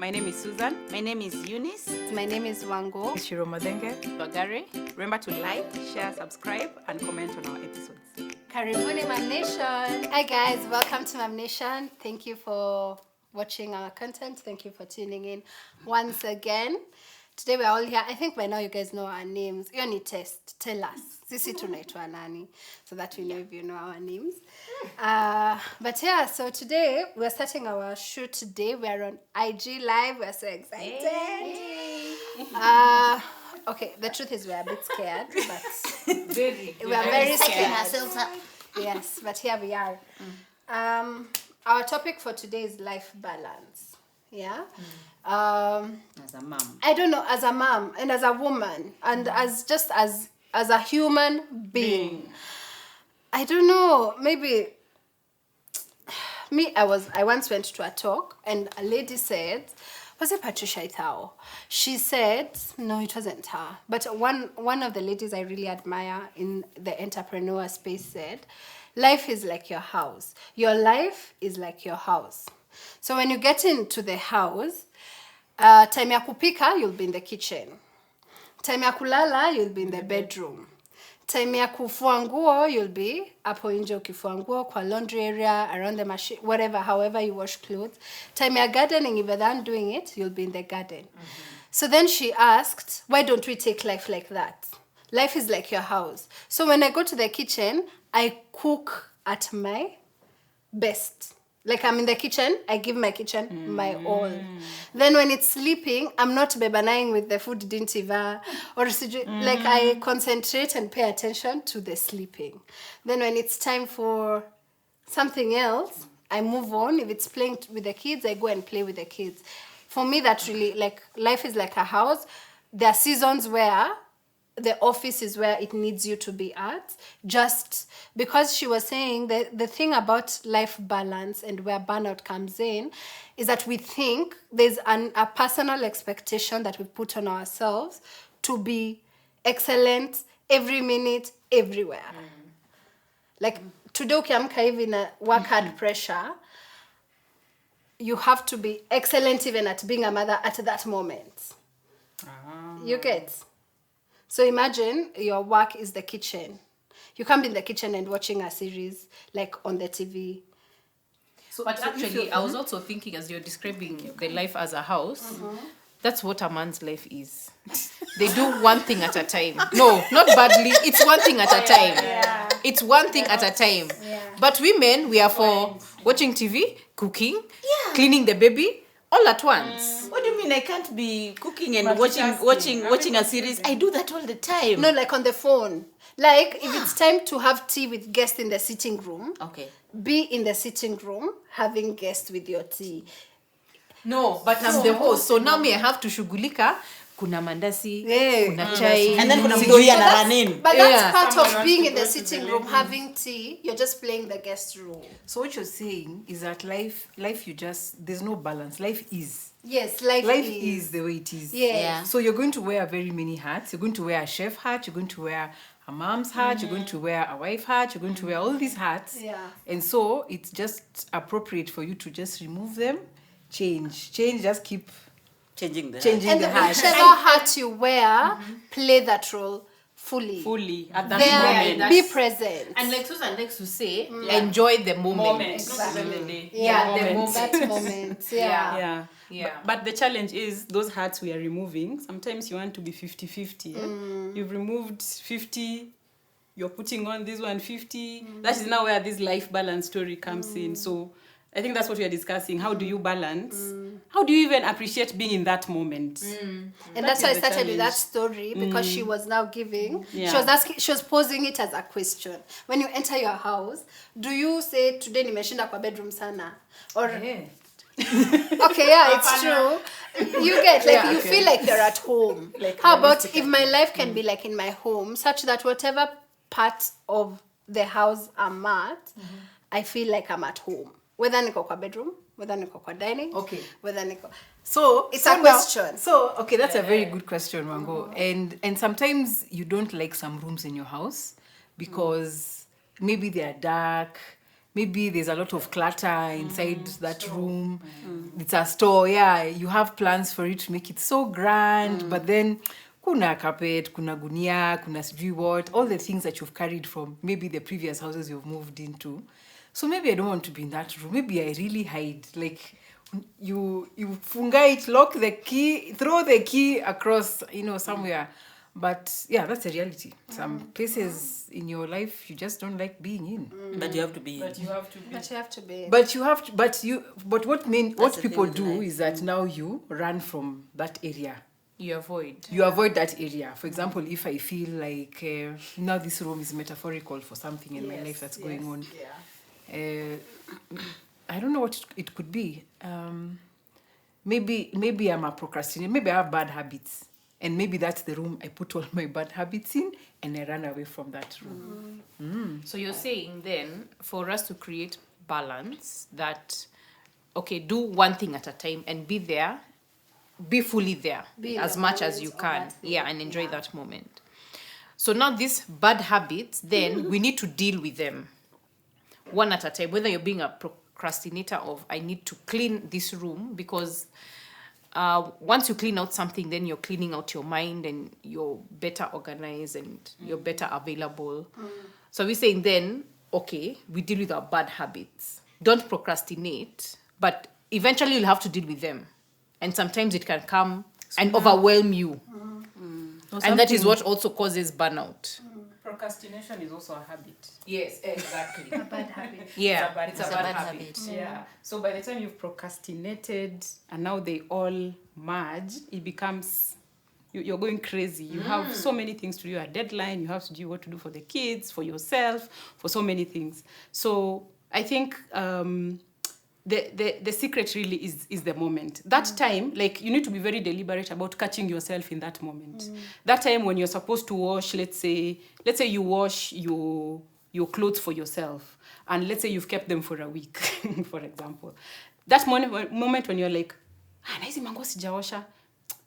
My name is Susan. My name is Eunice. My name is Wango. Shiro Madenge. Bagari. Remember to like, share, subscribe, and comment on our episodes. Karibuni Mumnation. Hi guys, welcome to Mumnation. Thank you for watching our content. Thank you for tuning in once again. Today we're all here. I think by now you guys know our names. You only tell us. Sisi tunaitwa nani, so that we know if you know our names. But yeah, so today we're starting our shoot today. We're on IG Live. We're so excited. Okay, the truth is we're a bit scared, but we are very scared. Ourselves up. Yes, but here we are. Our topic for today is life balance. Yeah. As a mom. I don't know, as a mom and as a woman and as a human being. I don't know, maybe me, I once went to a talk and a lady said, was it Patricia Ithao? She said, no, it wasn't her. But one of the ladies I really admire in the entrepreneur space said, life is like your house. Your life is like your house. So when you get into the house, time ya kupika, you'll be in the kitchen. Time ya kulala, you'll be in the bedroom. Time ya kufua nguo, you'll be hapo nje ukifua nguo kwa laundry area, around the machine, whatever, however you wash clothes. Time ya gardening, if you're done doing it, you'll be in the garden. So then she asked, why don't we take life like that? Life is like your house. So when I go to the kitchen, I cook at my best. Like I'm in the kitchen, I give my kitchen my all. Then when it's sleeping, I'm not bebanaing with the food didn't iva. Or like I concentrate and pay attention to the sleeping. Then when it's time for something else, I move on. If it's playing with the kids, I go and play with the kids. For me, that really, like, life is like a house. There are seasons where the office is where it needs you to be at, just because she was saying that the thing about life balance and where burnout comes in is that we think there's a personal expectation that we put on ourselves to be excellent every minute, everywhere. Like today ukiamka hivi na work hard pressure, you have to be excellent even at being a mother at that moment. You get? So imagine your work is the kitchen. You can't be in the kitchen and watching a series like on the TV. But actually, I was also thinking as you're describing the life as a house, that's what a man's life is. They do one thing at a time. No, not badly. It's one thing at a time. Yeah. It's one thing at a time. Yeah. But women, we are for watching TV, cooking, cleaning the baby, all at once. What do you mean I can't be cooking and watching a series? I do that all the time. No, like on the phone. Like if it's time to have tea with guests in the sitting room, Okay. be in the sitting room having guests with your tea. No, but I'm the host. So now me, I have to shughulika. Kuna mandasi, kuna chai. And then kuna mdoi anaranin. But that's part of being in the sitting room having tea. You're just playing the guest role. So what you're saying is that life you just, there's no balance. Life is. Yes, life is the way it is. Yeah. So you're going to wear very many hats. You're going to wear a chef hat. You're going to wear a mom's hat. You're going to wear a wife hat. You're going to wear all these hats. Yeah. And so it's just appropriate for you to just remove them, change, just keep Changing the And the hat. whichever hat you wear, play that role fully. At that There, moment. be present. And like Susan likes to say, enjoy the moment. Exactly. Yeah, the moment. that moment. Yeah. Yeah. But the challenge is those hats we are removing. Sometimes you want to be 50-50. You've removed 50, you're putting on this one 50. That is now where this life balance story comes in. So I think that's what we are discussing. How do you balance? How do you even appreciate being in that moment? And That that's why I is the started with that challenge. story because she was now giving. Yeah. She was posing it as a question. When you enter your house, do you say today nimeshinda kwa bedroom sana? Or okay, yeah, it's true. You get like you feel like you're at home. How about if my life can be like in my home, such that whatever part of the house I'm at, I feel like I'm at home. Whether niko kwa bedroom, whether niko kwa dining, whether niko. So it's a question. That's a very good question, Wango. And sometimes you don't like some rooms in your house because maybe they are dark, maybe there's a lot of clutter inside that room. It's a store, yeah. You have plans for it to make it so grand, but then kuna carpet, kuna gunia, kuna sijui what, all the things that you've carried from maybe the previous houses you've moved into. So maybe I don't want to be in that room. Maybe I really hide. Like, you funga it, lock the key, throw the key across, somewhere. But yeah, that's a reality. Some places in your life you just don't like being in. But you have to be in. But you have to be. But what people thing with do life. is that now you run from that area. You avoid. You avoid that area. For example, if I feel like now this room is metaphorical for something in my life that's going on. I don't know what it could be. Maybe I'm a procrastinator. Maybe I have bad habits. And maybe that's the room I put all my bad habits in and I run away from that room. So you're saying then, for us to create balance, that, okay, do one thing at a time and be there, be fully there Be in as the much as moment you of can. that thing. Yeah, and enjoy that moment. So now these bad habits, then we need to deal with them one at a time. Whether you're being a procrastinator of, I need to clean this room, because once you clean out something, then you're cleaning out your mind and you're better organized and you're better available. So we're saying then, okay, we deal with our bad habits. Don't procrastinate, but eventually you'll have to deal with them. And sometimes it can come and overwhelm you. And that is what also causes burnout. Procrastination is also a habit. Yes, exactly. A bad habit. Yeah, It's it's a bad habit. Yeah. So by the time you've procrastinated and now they all merge, it becomes, you're going crazy. You have so many things to do, a deadline, you have to do what to do for the kids, for yourself, for so many things. So I think the secret really is the moment. That time, like, you need to be very deliberate about catching yourself in that moment. That time when you're supposed to wash, let's say you wash your clothes for yourself, and let's say you've kept them for a week, for example. That moment when you're like, naizi mango sijaosha,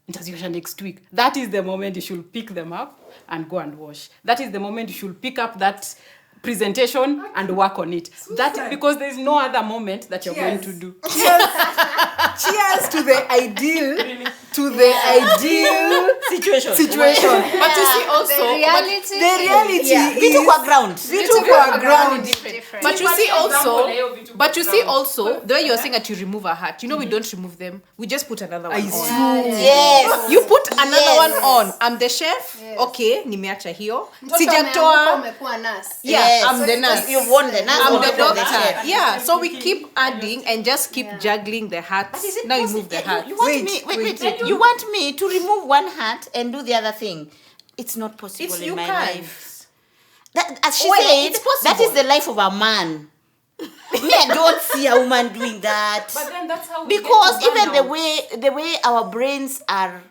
nitaziosha next week. That is the moment you should pick them up and go and wash. That is the moment you should pick up that presentation and work on it. That, because there's no other moment that you're going to do. Cheers to the ideal Situation. But you see also, The reality. The reality is Vitu kwa ground. Different. but you see also, the way you're saying that you remove a hat, we don't remove them. We just put another one on. Yes. You put another one on. I'm the chef. Okay, nimeacha hiyo. Sijatoa. Umekuwa nurse. Yeah, Yes. I'm the nurse. You won the nurse. I'm or the the doctor. chef. Yeah, so we keep adding and just keep juggling the hats. Is it Now you possible? move the hat. You want me? Wait. You want me to remove one hat and do the other thing? It's not possible in you my can't. life. That, as she Wait, said, it's possible. that is the life of a man. Me, I don't see a woman doing that. But then that's how we Because get to even burnout. the way our brains are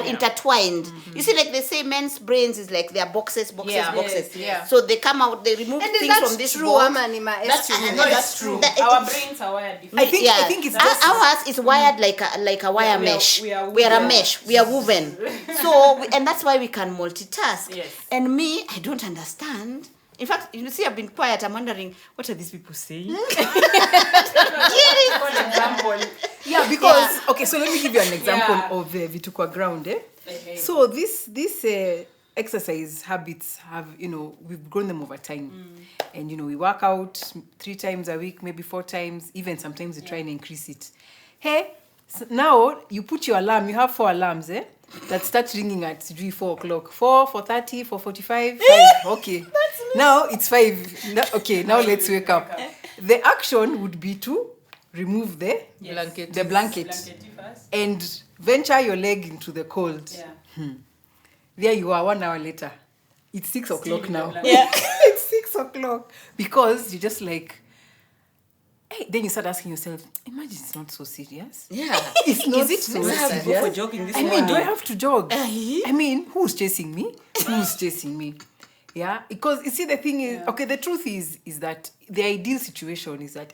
intertwined. You see, like they say, men's brains is like their boxes. Yeah. Boxes. Yes, yeah. So they come out, they remove And is things that from this true, box. Amanima? No, that's true. Our brains are wired different. I think it's just ours is wired like a wire we are- mesh. we are We are a woven. mesh. We are woven. So and that's why we can multitask. Yes. And me, I don't understand. In fact, you see, I've been quiet. I'm wondering, what are these people saying? For example, Yeah, because okay, so let me give you an example of vitu kwa ground. So this exercise habits have, we've grown them over time, and we work out 3 times a week, maybe 4 times, even sometimes we try and increase it. Hey, so now you put your alarm. You have 4 alarms, that start ringing at 4 o'clock, 4, 4:30, 4:45. 5. Okay, now it's 5. Okay, now let's wake up. The action would be to remove the Blanket. blanket blanket first. and venture your leg into the cold. Yeah. There you are 1 hour later. It's 6 o'clock in the now. blanket. Yeah. It's 6 o'clock. Because you just like, hey, then you start asking yourself, imagine it's not so serious. Yeah. It's not it so necessary? serious. Go for jogging this I mean, morning. do I have to jog? I mean, who's chasing me? Who's chasing me? Yeah, because you see, the thing is, okay, the truth is that the ideal situation is that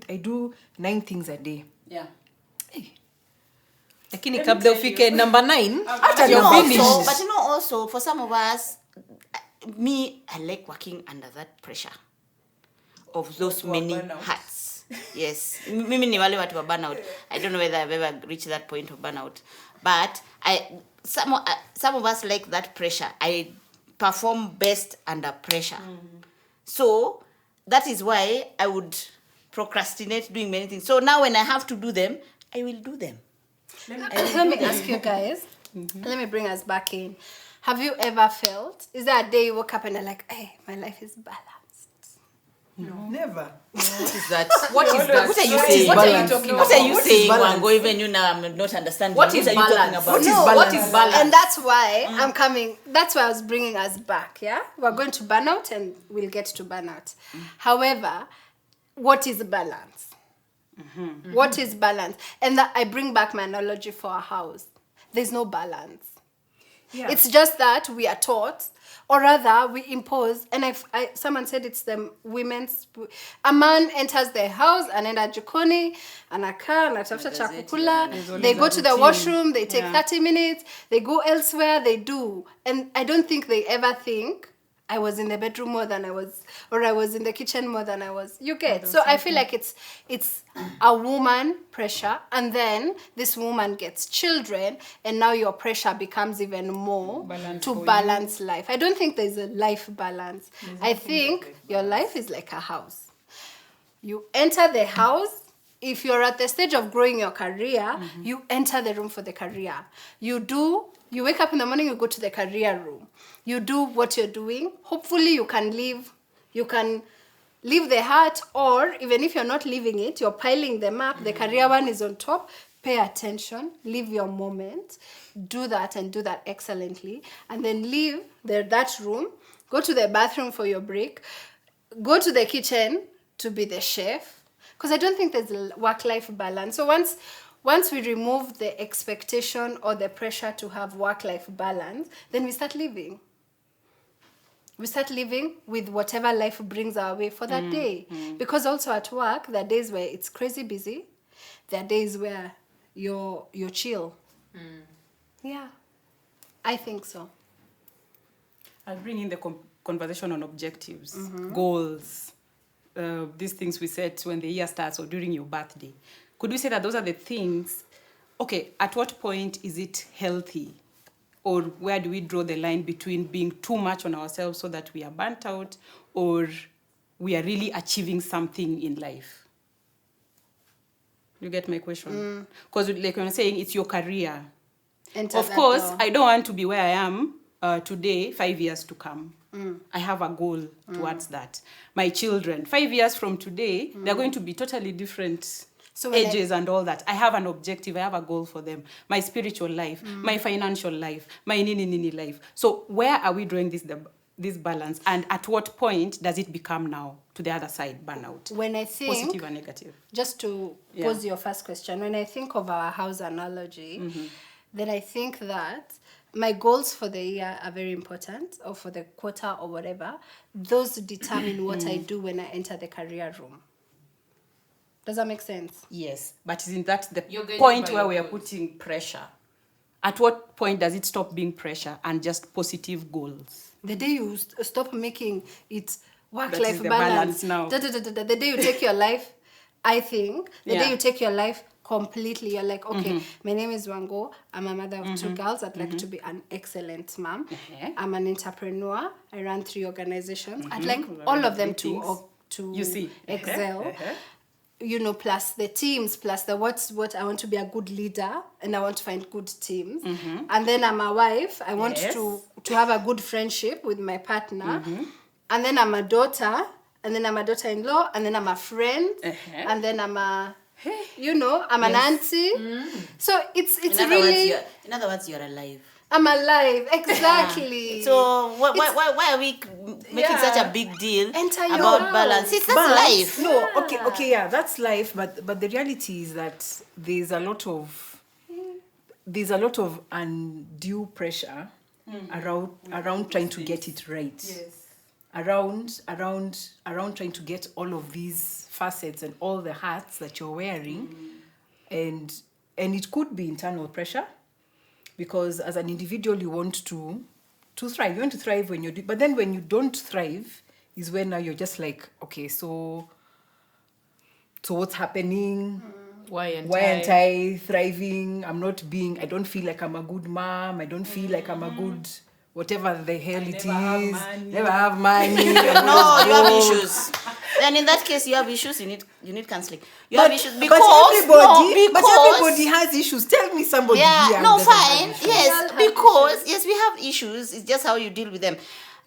I do 9 things a day. Yeah. Hey, Lakini kabla ufike number 9, After You know, you're finished. also, for some of us, me, I like working under that pressure. of those Watu wa many burnout. hats. Yes. Mimi ni wale watu wa burnout. I don't know whether I've ever reached that point of burnout. But some of us like that pressure. I perform best under pressure. So that is why I would procrastinate doing many things. So now when I have to do them, I will do them. Let me ask you guys. Let me bring us back in. Have you ever felt? Is there a day you woke up and you're like, "Hey, my life is balanced"? Never. What is that? What is that? What are you saying? What are you talking What about? are you What is saying, balance? Wango? Even you now, I'm not understanding. What is are you talking balance? about? What is No, balance? What is balance? And that's why I'm coming. That's why I was bringing us back. Yeah, we're going to burnout, and we'll get to burnout. However, what is balance? What is balance? And that I bring back my analogy for a house. There's no balance. Yeah. It's just that we are taught, or rather we impose. And someone said it's the women's. A man enters their house, anaenda jikoni, anakaa, anatafuta chakula. They go to the washroom. They take 30 minutes. They go elsewhere. They do, and I don't think they ever think I was in the bedroom more than I was, or I was in the kitchen more than I was. You get? So I feel like it's a woman pressure, and then this woman gets children, and now your pressure becomes even more to balance life. I don't think there's a life balance. I think your life is like a house. You enter the house. If you're at the stage of growing your career, you enter the room for the career. You wake up in the morning, you go to the career room. You do what you're doing. Hopefully you can leave the heart, or even if you're not leaving it, you're piling them up. The career one is on top. Pay attention, live your moment, do that and do that excellently, and then leave that room, go to the bathroom for your break, go to the kitchen to be the chef, because I don't think there's a work-life balance. So once we remove the expectation or the pressure to have work-life balance, then we start living. We start living with whatever life brings our way for that day. Because also at work, there are days where it's crazy busy. There are days where you're chill. Yeah, I think so. I'll bring in the conversation on objectives, goals, these things we set when the year starts or during your birthday. Could we say that those are the things, okay, at what point is it healthy? Or where do we draw the line between being too much on ourselves so that we are burnt out, or we are really achieving something in life? You get my question? Because like when I'm saying, it's your career. Enter Of that course, door. I don't want to be where I am today, 5 years to come. I have a goal towards that. My children, 5 years from today, they're going to be totally different ages and all that. I have an objective. I have a goal for them. My spiritual life, my financial life, my nini life. So where are we drawing this balance? And at what point does it become now to the other side, burnout? When I think, positive and negative. just to pose your first question, when I think of our house analogy, then I think that my goals for the year are very important, or for the quarter or whatever. Those determine what I do when I enter the career room. Does that make sense? Yes, but isn't that the You're getting point by where your we are goals. putting pressure? At what point does it stop being pressure and just positive goals? The day you stop making it That is work-life the balance, balance now. the day you take your life, I think, the day Yeah. you take your life completely, you're like, okay, my name is Wango, I'm a mother of 2 girls, I'd like to be an excellent mom. I'm an entrepreneur, I run 3 organizations. I'd like all of them to You see. excel. You know, plus the teams, plus the what I want to be a good leader, and I want to find good teams. And then I'm a wife. I want to have a good friendship with my partner. And then I'm a daughter, and then I'm a daughter-in-law, and then I'm a friend, and then I'm a, I'm an auntie. So it's really. In other words, you're alive. I'm alive, exactly. So why are we making such a big deal Enter your about house. balance? It's that's life. No, okay, yeah, that's life. But the reality is that there's a lot of undue pressure around trying to get it right. Yes. Around trying to get all of these facets and all the hats that you're wearing, and it could be internal pressure. Because as an individual, you want to thrive. You want to thrive when you do, but then when you don't thrive, is when now you're just like, okay, so what's happening? Why Aren't I thriving? I don't feel like I'm a good mom. I don't feel like I'm a good whatever the hell it is. Never have money. No, you have issues. Then in that case, you have issues. You need counseling. Have issues but everybody has issues. Tell me somebody here. No, that fine. has issues. Yes, because yes, we have issues. It's just how you deal with them.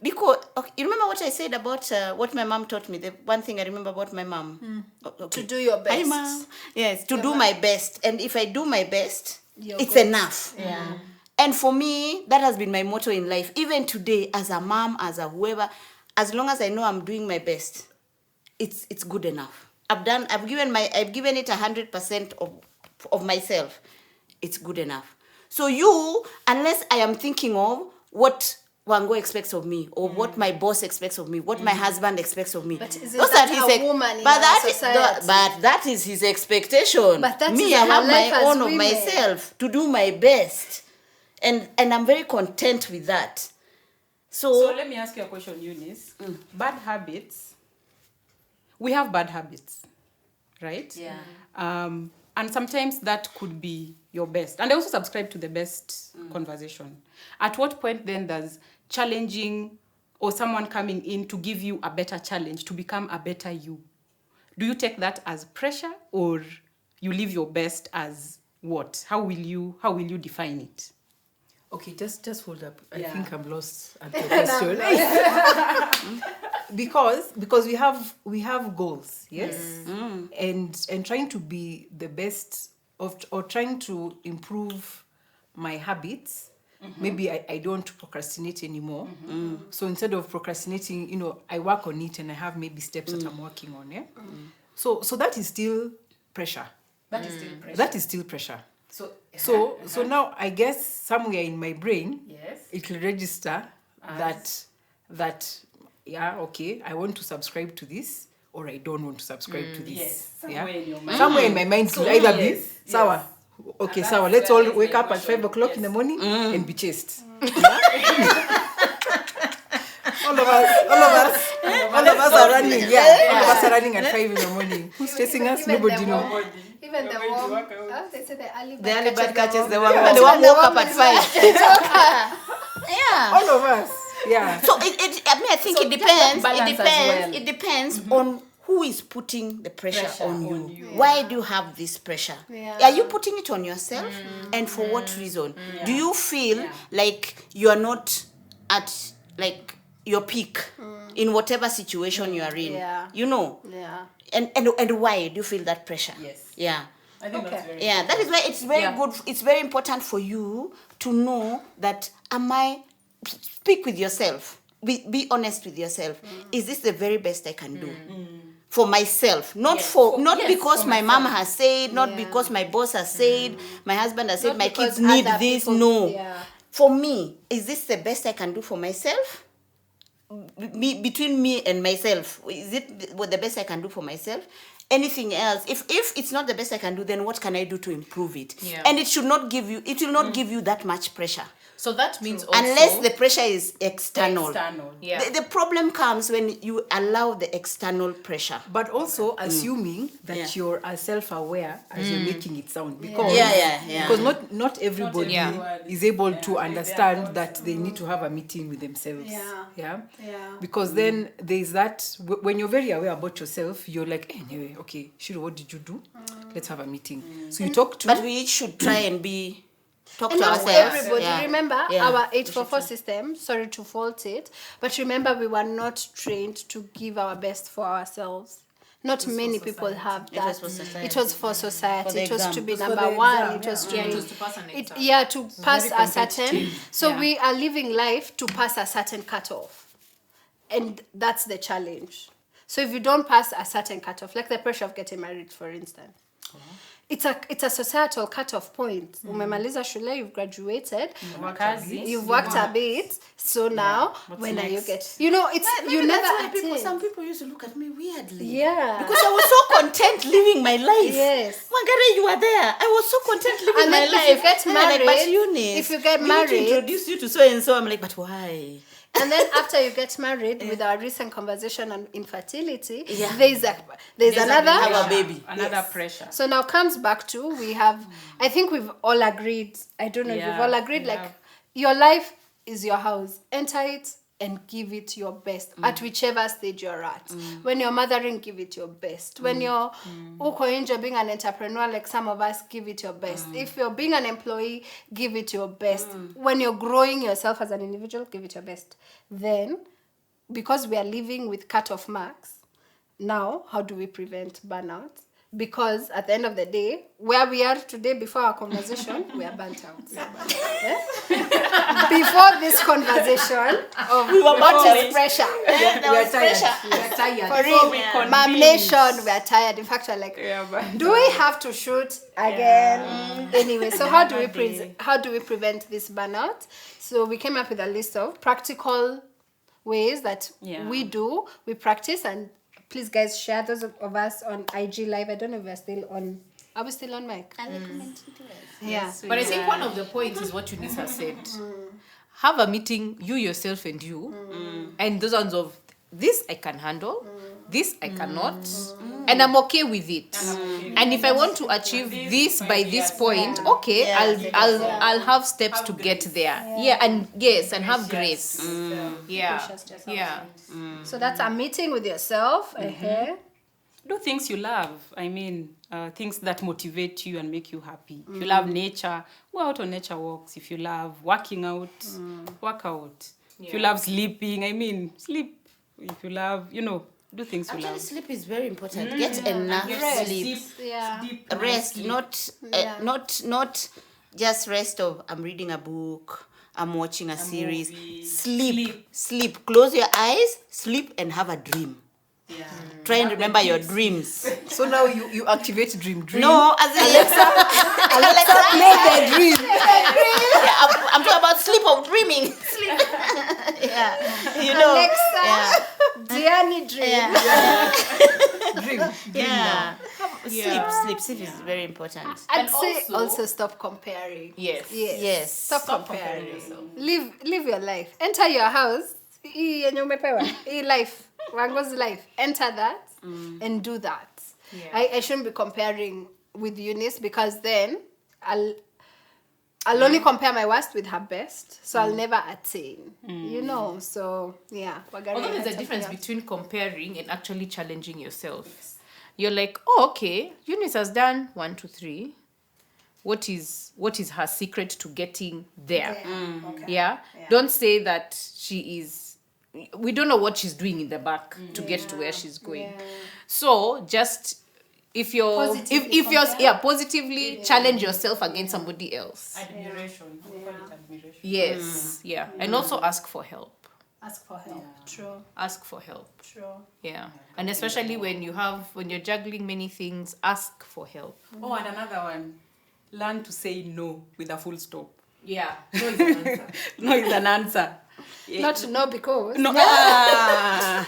Because you remember what I said about what my mom taught me. The one thing I remember about my mom. To do your best. Hi, Mom. Yes, to do my best, and if I do my best, it's enough. Yeah. And for me, that has been my motto in life. Even today, as a mom, as a whoever, as long as I know I'm doing my best, it's good enough. I've given it 100% of myself. It's good enough. So unless I am thinking of what Wango expects of me, or what my boss expects of me, what my husband expects of me. But isn't that a woman in our society? But that is his expectation. But that me, is I have our life my as own of women. myself to do my best, and I'm very content with that. So let me ask you a question, Eunice. Bad habits. We have bad habits, right? Yeah. And sometimes that could be your best. And I also subscribe to the best conversation. At what point then does challenging or someone coming in to give you a better challenge, to become a better you, do you take that as pressure, or you live your best as what? How will you define it? Okay, just hold up. I think I'm lost at the question. because we have goals, yes, and trying to be the best or trying to improve my habits. Maybe I don't procrastinate anymore. So instead of procrastinating, I work on it and I have maybe steps that I'm working on. Yeah. So that is still pressure. That is still pressure. That is still pressure. So now I guess somewhere in my brain, it will register that yeah, okay, I want to subscribe to this, or I don't want to subscribe to this. Yes, somewhere in your mind. Somewhere in my mind it will either be sour. Okay, sour. Let's all wake up at 5 o'clock in the morning and be chased. All of us are running. All of us are running at 5 in the morning. Who's chasing us? Nobody knows. Even the warm, they say the early bird catches the worm. The worm woke up at 5. Yeah. All of us. Yeah. So I think it depends. It depends on who is putting the pressure on you. Why do you have this pressure? Yeah. Are you putting it on yourself? And for what reason? Do you feel like you are not at like your peak in whatever situation you are in? Yeah. Yeah. And why do you feel that pressure? Yes. Yeah. I think that's very That is why it's very good. It's very important for you to know that speak with yourself. Be honest with yourself. Is this the very best I can do? For myself, not because my mom has said, not because my boss has said, my husband has said, Not my because kids need other this. people- No. Yeah. For me, is this the best I can do for myself? Between me and myself, is it the best I can do for myself? Anything else, if it's not the best I can do, then what can I do to improve it? Yeah. And it will not give you that much pressure. So that means also, Unless the pressure is external. Yeah. The problem comes when you allow the external pressure. But also assuming that you're as self-aware as you're making it sound, because Yeah. because not everybody Yeah. is able to understand that they need to have a meeting with themselves. Yeah. Because then there's that when you're very aware about yourself, you're like, anyway, okay, Shiro, what did you do? Let's have a meeting. So you talk to. But we each should try and talk And to not ourselves. everybody. Yeah. Remember Yeah. our 844 system, sorry to fault it, but remember we were not trained to give our best for ourselves. Not many people have that. was for society. It was for society. For the It was exam. to be It was for number the one. exam, It was to Yeah, be it was to pass an exam. to pass very a certain. competitive. So Yeah. we are living life to pass a certain cutoff, and that's the challenge. So if you don't pass a certain cutoff, like the pressure of getting married, for instance. It's a societal cutoff point. Umemaliza shule, you've graduated, you've worked a bit, so now when are you get? You know, it's you never attain. Some people used to look at me weirdly. Yeah. Because I was so content living my life. Yes. Wangare, you were there. I was so content living And my then life. if you get And I'm like, but married- Eunice, if you get we need to married- introduce you to so and so. I'm like, but why? And then after you get married, with our recent conversation on infertility, Yeah. there's another Have a baby. Another pressure. So now comes back to, we have, I think we've all agreed, I don't know if we've all agreed, we like, have. your life is your house. Enter it and give it your best at whichever stage you're at. When you're mothering, give it your best. When you're uko nje being an entrepreneur, like some of us, give it your best. If you're being an employee, give it your best. When you're growing yourself as an individual, give it your best. Then, because we are living with cut-off marks, now, how do we prevent burnout? Because at the end of the day, where we are today before our conversation, we are burnt out. Before this conversation, We were what is burnt pressure? There was pressure. We are tired. For real, Mom Nation, we are tired. In fact, we're like, do we have to shoot again? Anyway, so how do we prevent this burnout? So we came up with a list of practical ways that we practice, and please guys share those of us on IG Live. I don't know if we're still on. Are we still on mic? Yeah. But I think one of the points is what Eunice has said. Have a meeting, you yourself and you, and those ones of this I can handle, this I cannot, and I'm okay with it. And if I want to achieve this by this point, okay, I'll have steps to get there. Yeah, and and have grace. Yeah. So that's a meeting with yourself. Do things you love. I mean, things that motivate you and make you happy. If you love nature, go out on nature walks. If you love working out, work out. If you love sleeping, I mean, sleep. If you love, do things you Actually, love. sleep is very important. Get enough sleep. Rest, not just rest of I'm reading a book, I'm watching a series. Movie. Sleep. Close your eyes, sleep, and have a dream. Yeah. Try and remember your dreams. So now you activate dream. No, as in Alexa, Play the dream. Yeah, I'm talking about sleep of dreaming. Sleep. Yeah. Alexa, Diani dream. Dream. Yeah. Sleep is very important. I'd say also stop comparing. Yes. Stop comparing yourself. Live your life. Enter your house. Hii yenye umepewa. Hii life. Wango's life. Enter that and do that. I shouldn't be comparing with Eunice, because then I'll only compare my worst with her best, so I'll never attain. So Although there's a difference between comparing and actually challenging yourself. You're like, oh, okay, Eunice has done 1, 2, 3. What is her secret to getting there? Yeah? Don't say that she is. We don't know what she's doing in the back to get to where she's going. So just if you're positively challenge yourself against somebody else. Admiration. Admiration. Yes. Yeah. And also ask for help. Ask for help. True. Ask for help. True. Yeah. And especially when you're juggling many things, ask for help. Oh, and another one. Learn to say no with a full stop. Yeah. No is an answer. No is an answer. Not no because. No.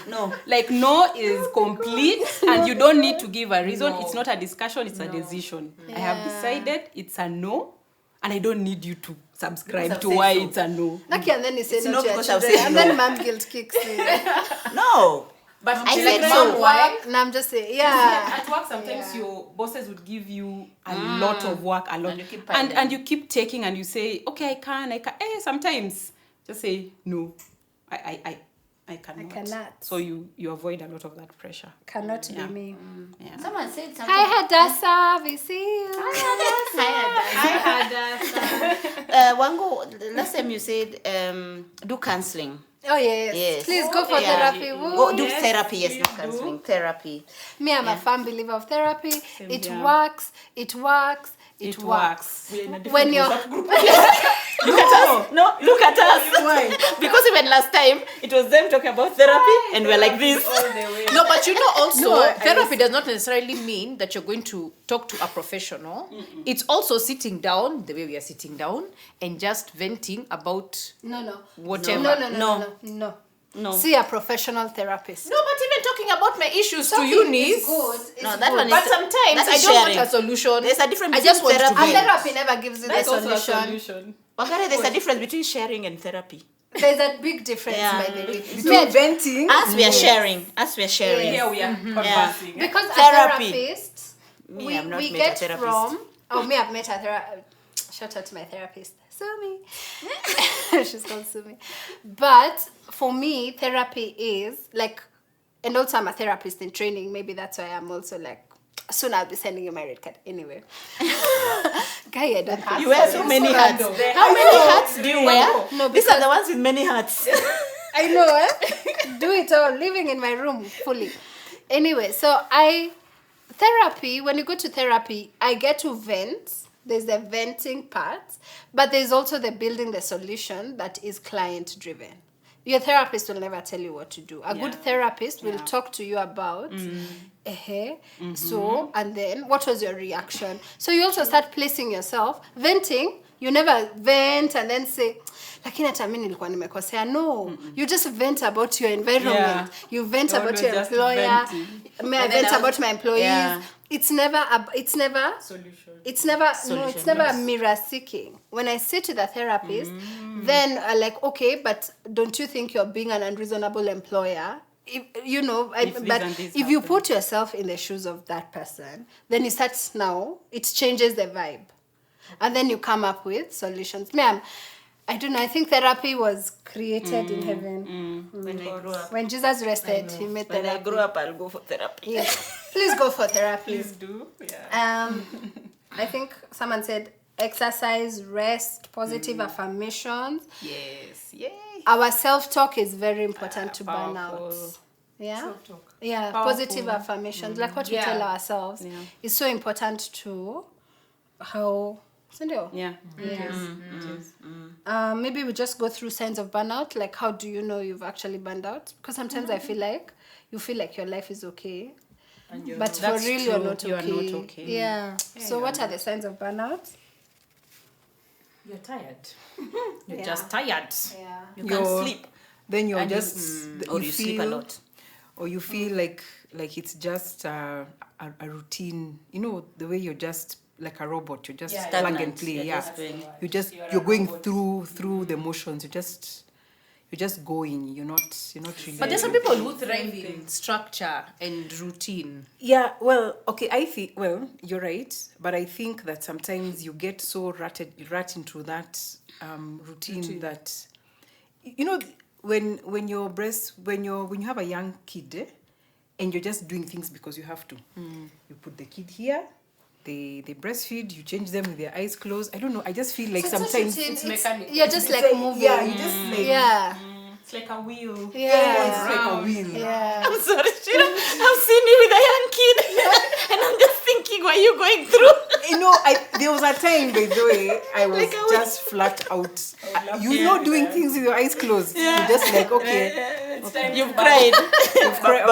No. Like no is complete, and you don't need to give a reason. No. It's not a discussion, it's a decision. I have decided it's a no, and I don't need you to subscribe to why it's a no. Lucky, and then you say no to your because I've children, said and no. then mom guilt kicks in. No. But I like said so. Work, and I'm just saying, at work sometimes your bosses would give you a lot of work, and you keep taking, and you say, okay, I can. Sometimes just say no, I cannot. I cannot. So you avoid a lot of that pressure. Cannot be me. Yeah. Someone said something. Hi Hadassah, we see you. Hi, Hadassah. Wango, last time you said do counseling. Oh yes. Please go for therapy. Go do therapy, yes, not counseling. Therapy. Me, I'm a firm believer of therapy. It works. It works. It works. When you're Look at us. No, look at us. Why? Because even last time it was them talking about therapy, and we're like this. No, but also therapy does not necessarily mean that you're going to talk to a professional. It's also sitting down the way we are sitting down and just venting about whatever. No. See a professional therapist. No, but even talking about my issues to Eunice. No, that one is. But sometimes I don't want a solution. There's a difference. I just want therapy. to A therapy never gives you the That's also a solution. solution. Wagare, there's a difference between sharing and therapy. There's a big difference, Yeah. by the way. Between venting. As we are sharing. Here we are conversing. Because Therapy. a therapist, Me, I've not we met get a therapist. from... Oh, me, I've met a therapist. Shout out to my therapist. Sumi. She's called Sumi. But for me, therapy is like... And also I'm a therapist in training. Maybe that's why I'm also like... Soon I'll be sending you my red card. Anyway. Guy, I don't think You wear so many hats. random. How many hats do you wear? No, These are the ones with many hats. I know, Do it all. Living in my room fully. Anyway, so therapy, when you go to therapy, I get to vent. There's the venting part, but there's also the building the solution that is client driven. Your therapist will never tell you what to do. A good therapist will talk to you about, so, and then what was your reaction? So you also start placing yourself, venting. You never vent and then say, lakini hata mimi nilikuwa nimekosea. No, you just vent about your environment. Yeah. You vent You're about always your just employer. venting. May I vent about my employees. Yeah. It's never Solution. it's never a mirror seeking. When I sit with a therapist, then I like, okay, but don't you think you're being an unreasonable employer? If, you know, but if you put yourself in the shoes of that person, then you start now, it changes the vibe. And then you come up with solutions. I don't know, I think therapy was created in heaven. When I grew up. When Jesus rested, he made When I therapy. grow up, I'll go for therapy. Yes. Please go for therapy. Please do. Yeah. I think someone said exercise, rest, positive affirmations. Yes. Yay. Our self-talk is very important to powerful. burnout. Yeah? Self-talk. Yeah, Powerful. positive affirmations. Like what we tell ourselves is so important to how... Yeah. Yes. It is. Maybe we just go through signs of burnout. Like, how do you know you've actually burned out? Because sometimes I feel like you feel like your life is okay, but for That's real, true. you're not okay. You are not okay. Yeah. So, what are the signs of burnout? You're tired. You're just tired. Yeah. You can't sleep. Then you're And just... or you sleep a lot. Or you feel like it's just a routine. You know, the way you're just... like a robot, you just plug and play. You're going through the motions. You're just going. You're not really. But there's some people who thrive in structure and routine. Yeah, well, okay, you're right, but I think that sometimes you get so rut into that routine that, you know, when you have a young kid, and you're just doing things because you have to. You put the kid here. They breastfeed, you change them with their eyes closed. I don't know. I just feel like sometimes it's mechanical. You're just like moving. Yeah, you just like It's like a wheel. it's like a wheel. Yeah. I'm sorry, Shira. I've seen you with a young kid. And I'm just thinking, what are you going through? You know, there was a time, by the way, I was just flat out. Doing things with your eyes closed. You're just like, okay. It's time You've to cried.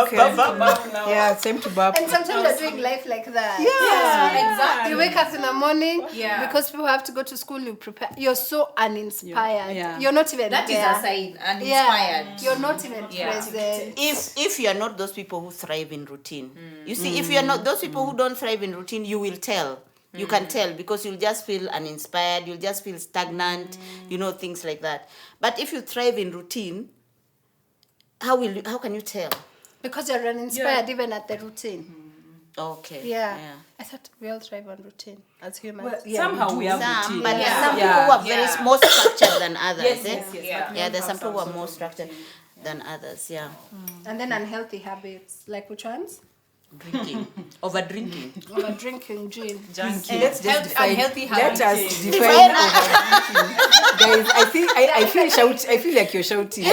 Okay. burp now. Yeah, it's time to burp. And sometimes you're doing life like that. Yeah. Exactly. You wake up in the morning because people have to go to school, you prepare. You're so uninspired. Yeah. You're not even That is there. a sign. Uninspired. Yeah. You're not even present. If you are not those people who thrive in routine, you see, if you are not those people who don't thrive in routine, you will tell. You can tell because you'll just feel uninspired, you'll just feel stagnant, things like that. But if you thrive in routine, how can you tell? Because you're uninspired even at the routine. Okay. Yeah. I thought we all thrive on routine as humans. Well, Somehow we have Some, routine. but there are some Yeah. people who are very more structured than others. Yes. There's some people who are more structured than others. Yeah. And then unhealthy habits. Like which ones? Drinking, over drinking. Over drinking, gin. Junkie. Let's just define. Unhealthy Let habits. us define overthinking. Guys, I feel like you're shouting. I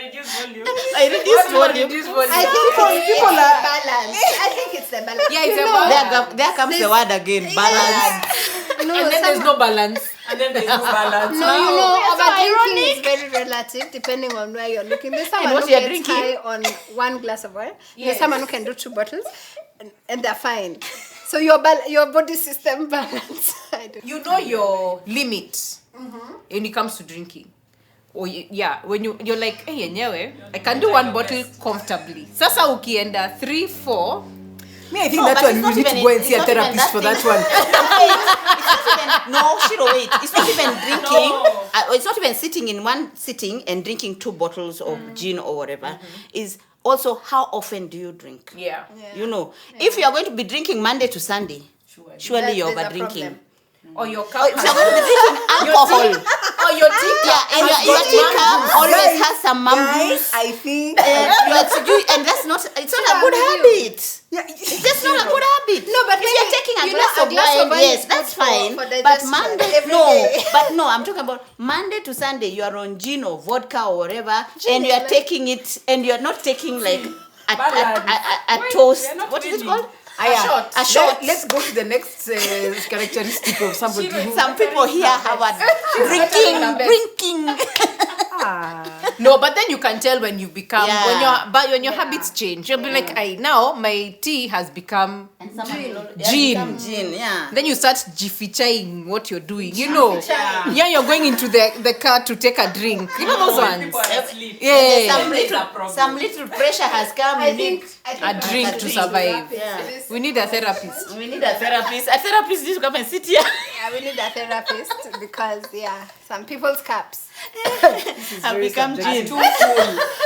reduce volume. I reduced volume. I think people are balance. I think it's the balance. Yeah, it's a balance. There comes the word again. Balance. No, And then there's no balance. And then there's no balance. No, overthinking is very relative depending on where you're looking. There's someone what who you're gets drinking? high on one glass of wine. There's someone who can do 2 bottles and they're fine. So your body system balance. I don't You know your limit when it comes to drinking. Or when you're like, hey, yenyewe, I can do 1 bottle comfortably. Sasa ukienda 3-4. Me, I think No, that but one it's we not need to even- go and it's see a not even therapist that for thing. that one. It's wait. It's not even drinking. It's not even sitting in one sitting and drinking 2 bottles of gin or whatever. Is also how often do you drink? Yeah. You know, if you are going to be drinking Monday to Sunday, surely you're There's a over drinking. problem. Or your If cup you're going to be drinking alcohol, or your teacup. and your teacup always has some mum Guys, juice. I think And that's not. It's not a good habit. That's not a good habit. No, but if when you're taking a you glass know, of wine, yes, is that's good for- fine. for But digestion Monday, every day. I'm talking about Monday to Sunday. You are on gin or vodka or whatever, Gin and is you are like- taking it, and you are not taking like a Wait, toast. we are not What is it ready. called? shot. A shot. Let's go to the next characteristic of somebody who. Some people here have a drinking. No, but then you can tell when you become Yeah. when your habits change. You'll be like, now my tea has become gin. Gin, yeah. Then you start jifichaing what you're doing. You know, you're going into the car to take a drink. You know those ones. People are asleep. Yeah, Some little pressure has come. I You need think a drink to survive. Yeah. We need a therapist. We need a therapist. A therapist needs to come and sit here. Yeah, we need a therapist because some people's cups. Have become gin. Too full.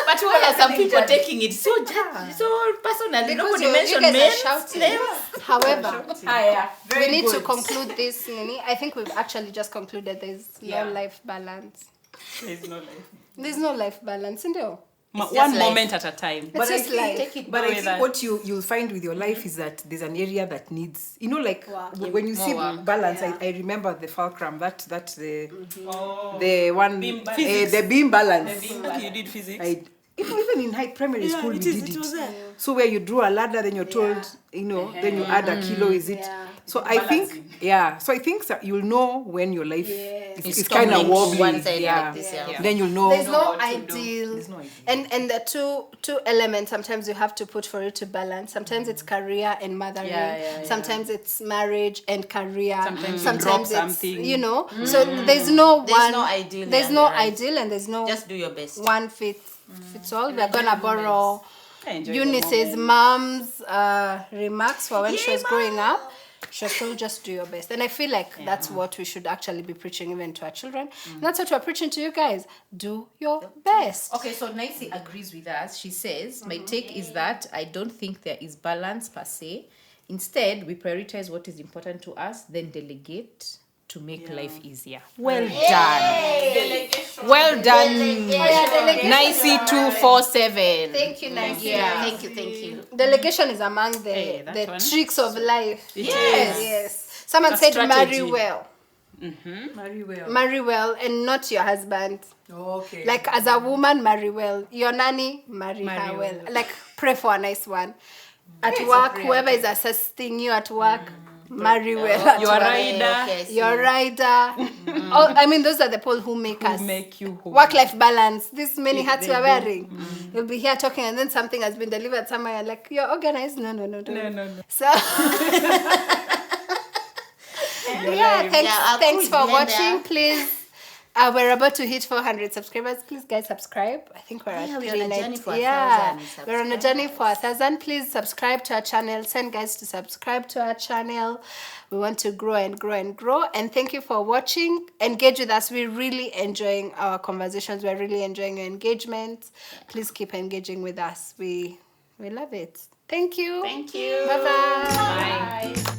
But why are some people taking it so personally? Nobody you mentioned guys are men. shouting. However, we need to good. conclude this, Nini. I think we've actually just concluded there's no life balance. There's no life. There's no life balance, no. One life. moment at a time. It's I just think, life. but I Go with think that. what you'll find with your life is that there's an area that needs, like when you see work. balance. Yeah. I remember the fulcrum that the Oh. the one Beam balance. the beam balance. Okay, you did physics. Even in high primary school we it is, did it was there. So where you drew a ladder, then you're told, then you add a kilo. Is it? Yeah. So I think, So I think that you'll know when your life It's is kind of stumbling wobbly. one side yeah. like this, yeah. Then you'll know. There's no what to do. ideal. There's no ideal. And the two elements sometimes you have to put for it to balance. Sometimes it's career and mothering. Sometimes it's marriage and career. Sometimes you drop it's something. So there's no There's one. no ideal, There's yeah, no you're right. ideal and there's no Just do your best. one fits all. We're gonna borrow I enjoy the Eunice's moment. mom's remarks for when she was growing up. She was told just do your best. And I feel like that's what we should actually be preaching even to our children. And that's what we're preaching to you guys. Do your best. Okay, so Nancy agrees with us. She says, my take is that I don't think there is balance per se. Instead, we prioritize what is important to us, then delegate to make life easier. Well done. Well done. Nicey 247. Thank you, Nancy. Yeah. Thank you. Delegation is among the that one. tricks of life. Yes. Yes. Someone A said strategy. marry well. Very well. Marry well and not your husband. Okay. Like as a woman, marry well. Your nanny, marry her well. Like pray for a nice one. At work, whoever is assisting you at work, marry well. at Your work. rider. Your rider. I mean, those are the people who make us. Make you whole. Work-life balance. This many hats we are wearing. You'll be here talking and then something has been delivered somewhere. You're like, you're organized. No. No. So, thanks for watching. Please, we're about to hit 400 subscribers. Please, guys, subscribe. I think we're at we're on a journey for 1,000 we're on a journey for 1,000. Please subscribe to our channel. Send guys to subscribe to our channel. We want to grow and grow and grow. And thank you for watching. Engage with us. We're really enjoying our conversations. We're really enjoying your engagement. Please keep engaging with us. We love it. Thank you. Thank you. Bye-bye. Bye.